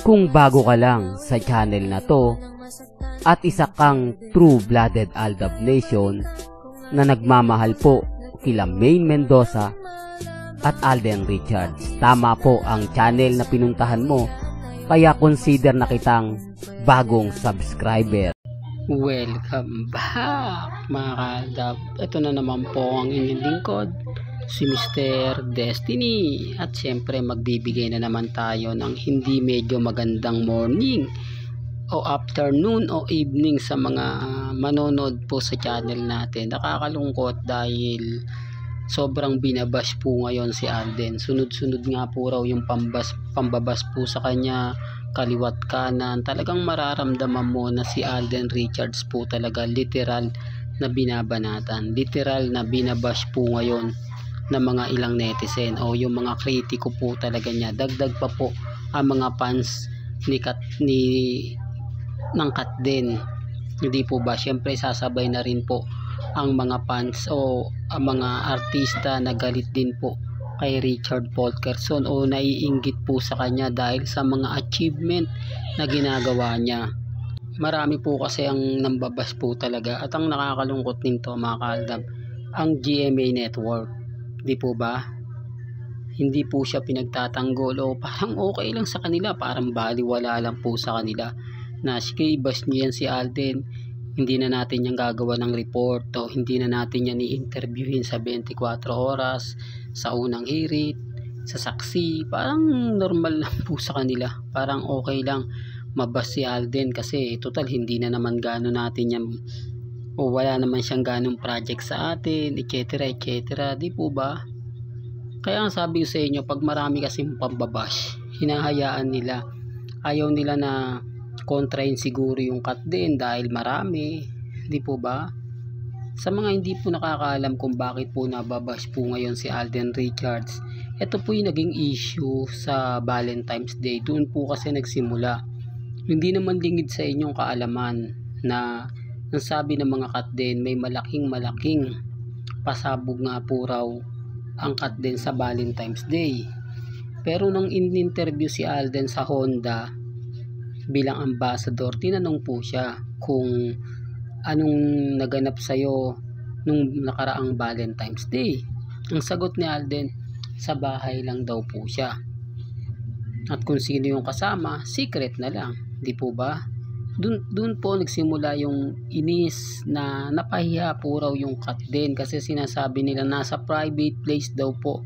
Kung bago ka lang sa channel na to at isa kang true-blooded Aldab Nation na nagmamahal po kila Maine Mendoza at Alden Richards, tama po ang channel na pinuntahan mo, kaya consider na kitang bagong subscriber. Welcome back mga ka-Aldab. Ito na naman po ang inyong lingkod, si Mr. Destiny, at syempre magbibigay na naman tayo ng hindi medyo magandang morning o afternoon o evening sa mga manonood po sa channel natin. Nakakalungkot dahil sobrang binabash po ngayon si Alden. Sunod-sunod nga po raw yung pambabas po sa kanya, kaliwat kanan. Talagang mararamdaman mo na si Alden Richards po talaga literal na binabanatan, literal na binabash po ngayon ng mga ilang netizen o yung mga kritiko po talaga niya. Dagdag pa po ang mga fans ng Kat din, hindi po ba? Syempre sasabay na rin po ang mga fans o ang mga artista na galit din po kay Richard Polkerson o naiinggit po sa kanya dahil sa mga achievement na ginagawa niya. Marami po kasi ang nambabas po talaga, at ang nakakalungkot nito mga ka-Aldab, ang GMA Network, di po ba? Hindi po siya pinagtatanggol o parang okay lang sa kanila, parang baliwala lang po sa kanila na sige, i-bash niyo yan si Alden, hindi na natin yan gagawa ng report o hindi na natin yan i-interviewin sa 24 oras, sa unang hirit, sa saksi. Parang normal lang po sa kanila, parang okay lang mabash si Alden kasi total hindi na naman gano'n natin yan o wala naman siyang ganong project sa atin, etc etc, di po ba? Kaya ang sabi ko sa inyo, pag marami kasing pambabash, hinahayaan nila, ayaw nila na kontrahin siguro yung Kat din dahil marami, di po ba? Sa mga hindi po nakakaalam kung bakit po nababash po ngayon si Alden Richards, ito po yung naging issue sa Valentine's Day. Doon po kasi nagsimula. Hindi naman lingid sa inyong kaalaman na ang sabi ng mga Kat din, may malaking pasabog nga po raw ang Kat din sa Valentine's Day. Pero nang in-interview si Alden sa Honda bilang ambassador, tinanong po siya kung anong naganap sa'yo nung nakaraang Valentine's Day. Ang sagot ni Alden, sa bahay lang daw po siya. At kung sino yung kasama, secret na lang, di po ba? Doon po nagsimula yung inis na napahiya po raw yung Kat din kasi sinasabi nila nasa private place daw po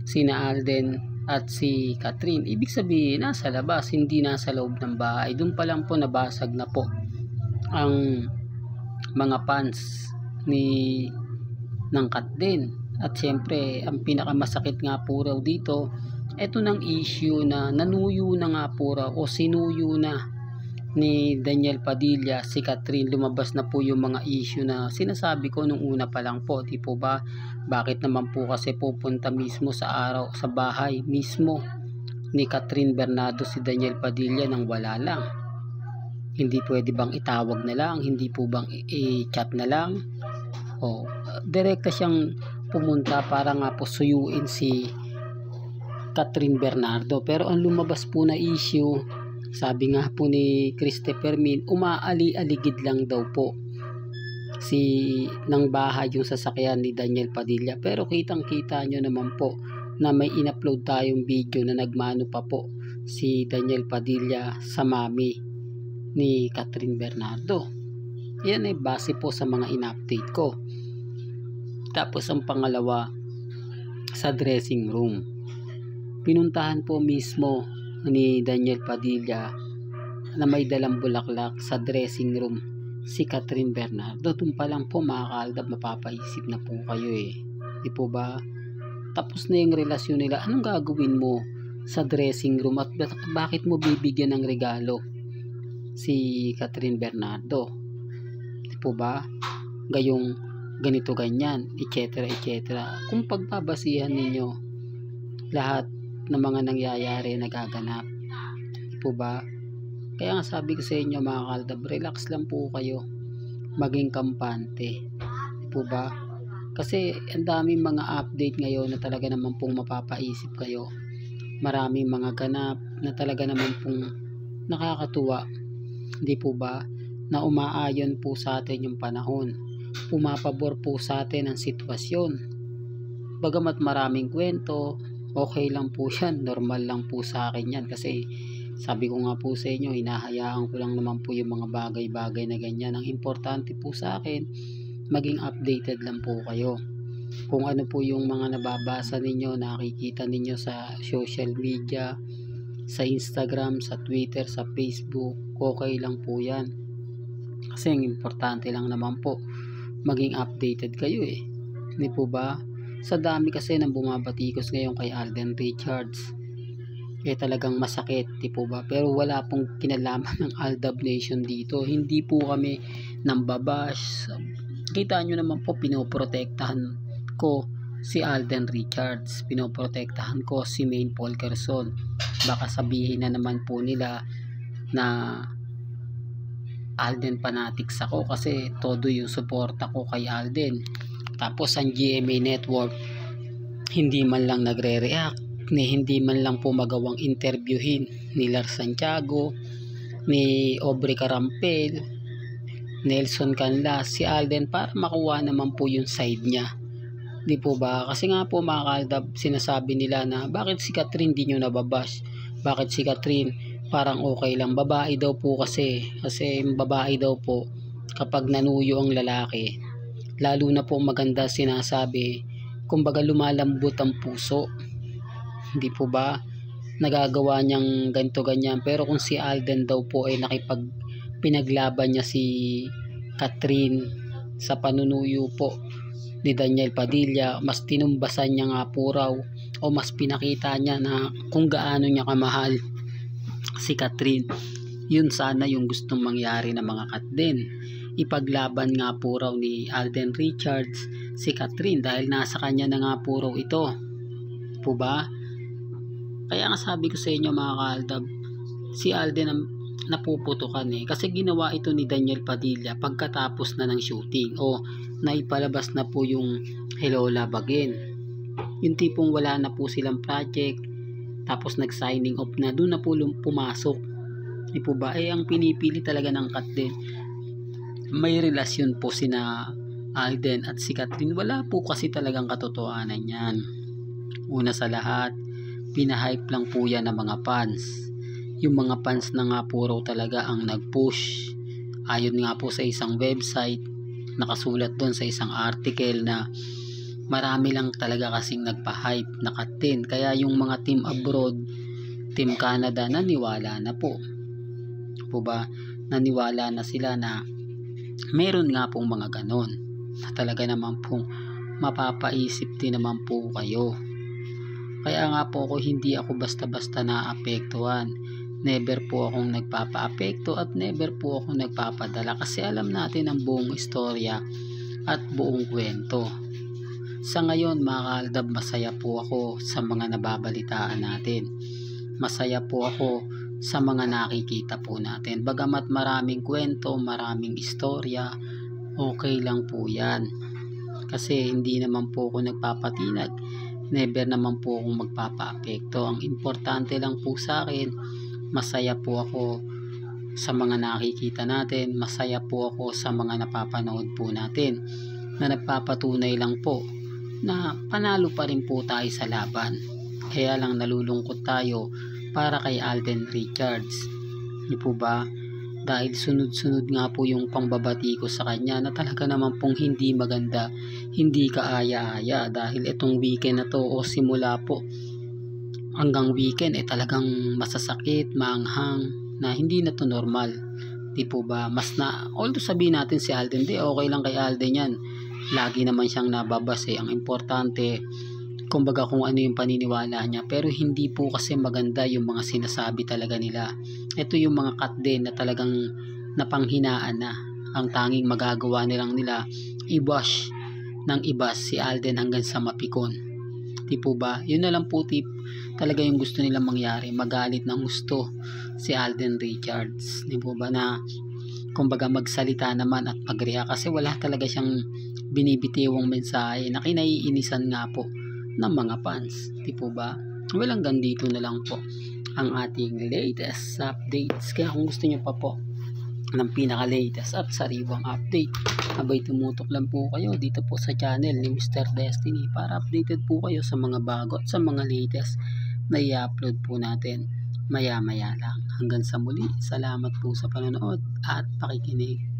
sina Alden at si Catherine. Ibig sabihin nasa labas, hindi nasa loob ng bahay. Doon pa lang po nabasag na po ang mga fans ng Kat din. At syempre ang pinakamasakit nga po raw dito, eto ng issue na nanuyo na nga po raw o sinuyo na ni Daniel Padilla si Catherine. Lumabas na po yung mga issue na sinasabi ko nung una pa lang po, di po ba? Bakit naman po kasi pupunta mismo sa bahay mismo ni Catherine Bernardo si Daniel Padilla nang wala lang? Hindi pwede bang itawag na lang? Hindi po bang i-chat na lang? O direkta siyang pumunta para nga po suyuin si Catherine Bernardo. Pero ang lumabas po na issue, sabi nga po ni Christopher Min, umaali-aligid lang daw po ng bahay yung sasakyan ni Daniel Padilla. Pero kitang-kita nyo naman po na may in-upload tayong video na nagmano pa po si Daniel Padilla sa mami ni Catherine Bernardo. Yan ay base po sa mga in-update ko. Tapos ang pangalawa, sa dressing room, pinuntahan po mismo ni Daniel Padilla na may dalang bulaklak sa dressing room si Catherine Bernardo. Doon pa lang po mga ka-Aldab, mapapaisip na po kayo di po ba? Tapos na yung relasyon nila, anong gagawin mo sa dressing room at bakit mo bibigyan ng regalo si Catherine Bernardo? Di po ba? Gayong ganito ganyan, etc etc. Kung pagbabasihan ninyo lahat ng mga nangyayari nagaganap, di po ba? Kaya nga sabi ko sa inyo mga ka-Aldab, relax lang po kayo, maging kampante, di po ba? Kasi ang daming mga update ngayon na talaga naman pong mapapaisip kayo. Maraming mga ganap, na talaga naman pong nakakatuwa, di po ba, na umaayon po sa atin yung panahon, pumapabor po sa atin ang sitwasyon. Bagamat maraming kwento, okay lang po yan, normal lang po sa akin yan, kasi sabi ko nga po sa inyo, hinahayaan ko lang naman po yung mga bagay-bagay na ganyan. Ang importante po sa akin, maging updated lang po kayo. Kung ano po yung mga nababasa ninyo, nakikita ninyo sa social media, sa Instagram, sa Twitter, sa Facebook, okay lang po yan. Kasi ang importante lang naman po, maging updated kayo Hindi po ba? Sa dami kasi ng bumabatikos ngayon kay Alden Richards, talagang masakit, di po ba? Pero wala pong kinalaman ng Aldab Nation dito. Hindi po kami nambabash. Kita nyo naman po, pinoprotektahan ko si Alden Richards, pinoprotektahan ko si Maine Polkerson. Baka sabihin na naman po nila na Alden fanatics ako kasi todo yung suporta ko kay Alden. Tapos ang GMA Network hindi man lang nagre-react, hindi man lang po magawang interviewin ni Lars Santiago, ni Aubrey Carampel, Nelson Canlas, si Alden para makuha naman po yung side niya. Di po ba? Kasi nga po mga kaaldab, sinasabi nila na bakit si Catherine di nyo nababash? Bakit si Catherine parang okay lang? Babae daw po kasi babae daw po kapag nanuyo ang lalaki, lalo na po maganda sinasabi, kumbaga lumalambot ang puso. Hindi po ba? Nagagawa niyang ganito ganyan. Pero kung si Alden daw po ay pinaglaban niya si Catherine sa panunuyo po ni Daniel Padilla, mas tinumbasan niya nga po raw, o mas pinakita niya na kung gaano niya kamahal si Catherine. Yun sana yung gustong mangyari ng mga kat din. Ipaglaban nga po raw ni Alden Richards si Catherine dahil nasa kanya na nga po raw ito. Po ba? Kaya nga sabi ko sa inyo mga kaaldab, si Alden ang napuputukan kasi ginawa ito ni Daniel Padilla pagkatapos na ng shooting o naipalabas na po yung Hello Love Again. Yung tipong wala na po silang project, tapos nag-signing off na, doon na po pumasok. Di po ba? Ang pinipili talaga ng kat din, may relasyon po sina Alden at si Catherine. Wala po kasi talagang katotohanan yan. Una sa lahat, pinahype lang po yan ng mga fans. Yung mga fans na nga po raw talaga ang nag-push. Ayon nga po sa isang website, nakasulat doon sa isang article na marami lang talaga kasing nagpa-hype na kat din. Kaya yung mga team abroad, team Canada, naniwala na po. Po ba? Naniwala na sila na meron nga pong mga ganon na talaga naman pong mapapaisip din naman po kayo. Kaya nga po hindi ako basta-basta naapektuhan. Never po akong nagpapa-apekto at never po akong nagpapadala kasi alam natin ang buong istorya at buong kwento. Sa ngayon mga kaaldab, masaya po ako sa mga nababalitaan natin. Masaya po ako sa mga nakikita po natin. Bagamat maraming kwento, maraming istorya, okay lang po yan. Kasi hindi naman po ako nagpapatinag. Never naman po akong magpapa-apekto. Ang importante lang po sa akin, masaya po ako sa mga nakikita natin. Masaya po ako sa mga napapanood po natin na nagpapatunay lang po na panalo pa rin po tayo sa laban. Kaya lang nalulungkot tayo para kay Alden Richards. Di po ba? Dahil sunod-sunod nga po yung pangbabati ko sa kanya na talaga naman pong hindi maganda, hindi kaaya-aya. Dahil itong weekend na to o simula po hanggang weekend talagang masasakit, maanghang na hindi na to normal. Di po ba? Although sabihin natin si Alden, okay lang kay Alden yan. Lagi naman siyang nababas Ang importante, kumbaga kung ano yung paniniwala niya, pero hindi po kasi maganda yung mga sinasabi talaga nila. Ito yung mga kat din na talagang napanghinaan na. Ang tanging magagawa nila i-wash ng ibas si Alden hanggang sa mapikon. Di po ba? Yun na lang po talaga yung gusto nilang mangyari, magalit ng gusto si Alden Richards. Di po ba na kumbaga magsalita naman at mag-react kasi wala talaga siyang binibitiwang mensahe na kinaiinisan nga po ng mga fans. Di po ba? Well, hanggang dito na lang po. ang ating latest updates. Kaya kung gusto nyo pa po ng pinaka-latest at sariwang update, abay tumutok lang po kayo dito po sa channel ni Mr. Destiny para updated po kayo sa mga bago at sa mga latest na i-upload po natin maya-maya lang. Hanggang sa muli, salamat po sa panonood at pakikinig.